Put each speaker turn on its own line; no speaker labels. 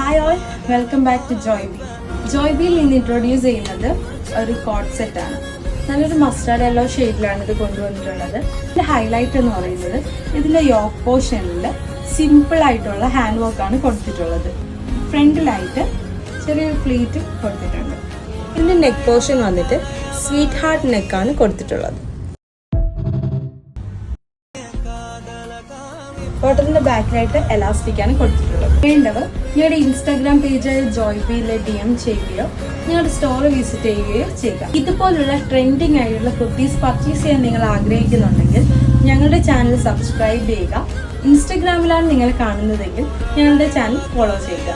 Hi all, welcome back to Joybi. ജോയ്ബിയിൽ നിന്ന് introduce ചെയ്യുന്നത് ഒരു കോട്ട് സെറ്റാണ്. നല്ലൊരു മസ്റ്റാർഡ് യെല്ലോ ഷെയ്ഡിലാണ് ഇത് കൊണ്ടുവന്നിട്ടുള്ളത്. ഇതിൻ്റെ ഹൈലൈറ്റ് എന്ന് പറയുന്നത് ഇതിൻ്റെ യോക്ക് പോർഷനിൽ സിമ്പിൾ ആയിട്ടുള്ള ഹാൻഡ് വർക്കാണ് കൊടുത്തിട്ടുള്ളത്. ഫ്രണ്ടിലായിട്ട് ചെറിയൊരു പ്ലീറ്റ് കൊടുത്തിട്ടുണ്ട്. ഇതിൻ്റെ നെക്ക് പോർഷൻ വന്നിട്ട് സ്വീറ്റ് ഹാർട്ട് നെക്കാണ് കൊടുത്തിട്ടുള്ളത്. ബോട്ടത്തിൻ്റെ ബാക്കിലായിട്ട് എലാസ്റ്റിക് ആണ് കൊടുത്തിട്ടുള്ളത്. വേണ്ടവർ ഞങ്ങളുടെ ഇൻസ്റ്റാഗ്രാം പേജായ ജോയ്ബിയിലെ DM ചെയ്യുകയോ ഞങ്ങളുടെ സ്റ്റോർ വിസിറ്റ് ചെയ്യുകയോ ചെയ്യുക. ഇതുപോലുള്ള ട്രെൻഡിങ് ആയിട്ടുള്ള കുർത്തീസ് പർച്ചേസ് ചെയ്യാൻ നിങ്ങൾ ആഗ്രഹിക്കുന്നുണ്ടെങ്കിൽ ഞങ്ങളുടെ ചാനൽ സബ്സ്ക്രൈബ് ചെയ്യുക. ഇൻസ്റ്റഗ്രാമിലാണ് നിങ്ങൾ കാണുന്നതെങ്കിൽ ഞങ്ങളുടെ ചാനൽ ഫോളോ ചെയ്യുക.